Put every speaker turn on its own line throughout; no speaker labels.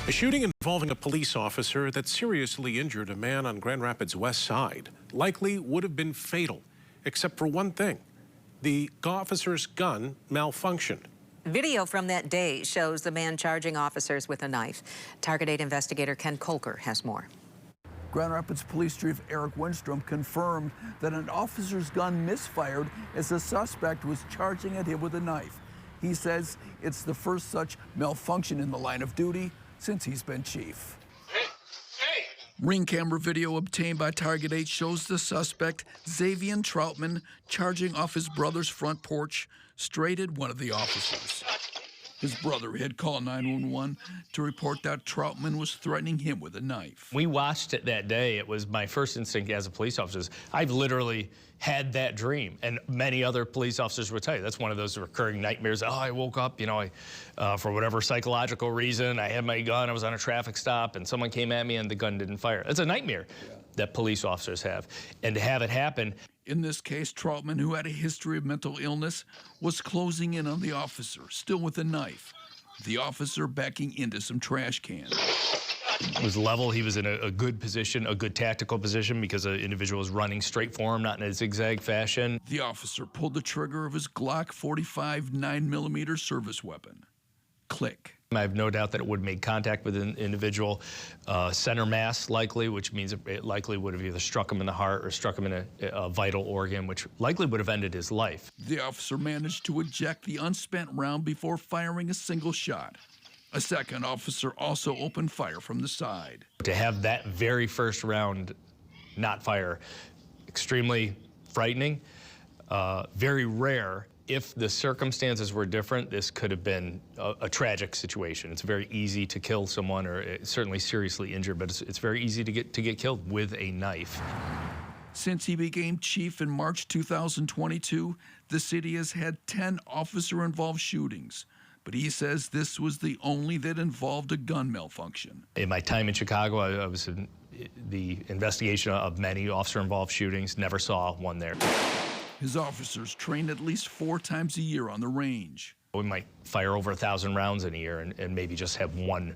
A shooting involving a police officer that seriously injured a man on Grand Rapids West Side likely would have been fatal, except for one thing. The officer's gun malfunctioned.
Video from that day shows the man charging officers with a knife. Target 8 investigator Ken Kolker has more.
Grand Rapids Police Chief Eric Winstrom confirmed that an officer's gun misfired as the suspect was charging at him with a knife. He says it's the first such malfunction in the line of duty since he's been chief. Ring camera video obtained by Target 8 shows the suspect, Xavier Troutman, charging off his brother's front porch straight at one of the officers. His brother had called 911 to report that Troutman was threatening him with a knife.
We watched it that day. It was my first instinct as a police officer. I've literally had that dream, and many other police officers would tell you that's one of those recurring nightmares. Oh, I woke up, for whatever psychological reason, I had my gun, I was on a traffic stop, and someone came at me and the gun didn't fire. It's a nightmare that police officers have, and to have it happen.
In this case, Troutman, who had a history of mental illness, was closing in on the officer, still with a knife. The officer backing into some trash cans.
It was level. He was in a good position, a good tactical position, because the individual was running straight for him, not in a zigzag fashion.
The officer pulled the trigger of his Glock 45 9mm service weapon. Click.
I have no doubt that it would have made contact with an individual, center mass likely, which means it likely would have either struck him in the heart or struck him in a vital organ, which likely would have ended his life.
The officer managed to eject the unspent round before firing a single shot. A second officer also opened fire from the side.
To have that very first round not fire, extremely frightening, very rare. If the circumstances were different, this could have been a tragic situation. It's very easy to kill someone, or certainly seriously injured, but it's very easy to get killed with a knife.
Since he became chief in March 2022, the city has had 10 officer-involved shootings. But he says this was the only that involved a gun malfunction.
In my time in Chicago, I was in the investigation of many officer-involved shootings, never saw one there.
His officers train at least 4 times a year on the range.
We might fire over 1,000 rounds in a year and maybe just have one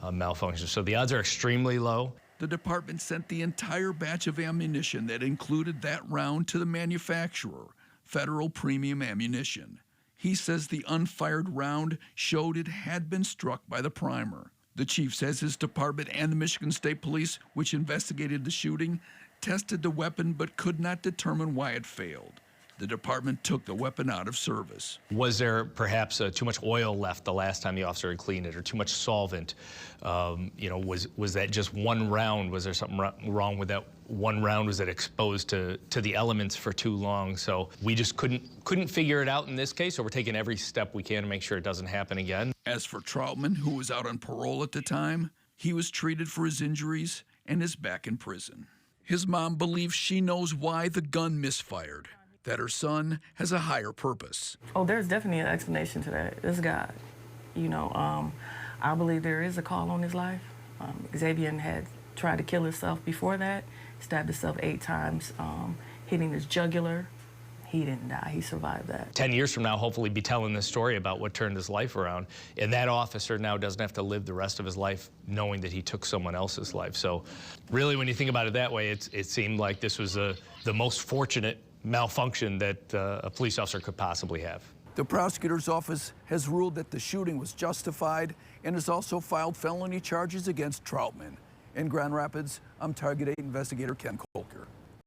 malfunction. So the odds are extremely low.
The department sent the entire batch of ammunition that included that round to the manufacturer, Federal Premium Ammunition. He says the unfired round showed it had been struck by the primer. The chief says his department and the Michigan State Police, which investigated the shooting, tested the weapon but could not determine why it failed. The department took the weapon out of service.
Was there perhaps too much oil left the last time the officer had cleaned it, or too much solvent? Was that just one round? Was there something wrong with that one round? Was it exposed to the elements for too long? So we just couldn't figure it out in this case, so we're taking every step we can to make sure it doesn't happen again.
As for Troutman, who was out on parole at the time, he was treated for his injuries and is back in prison. His mom believes she knows why the gun misfired, that her son has a higher purpose.
Oh, there's definitely an explanation to that. It's God. I believe there is a call on his life. Xavier had tried to kill himself before that, stabbed himself 8 times, hitting his jugular. He didn't die, he survived that.
10 years from now, hopefully be telling this story about what turned his life around. And that officer now doesn't have to live the rest of his life knowing that he took someone else's life. So really, when you think about it that way, it seemed like this was the most fortunate malfunction that a police officer could possibly have.
The prosecutor's office has ruled that the shooting was justified and has also filed felony charges against Troutman. In Grand Rapids, I'm Target 8 investigator Ken Kolker.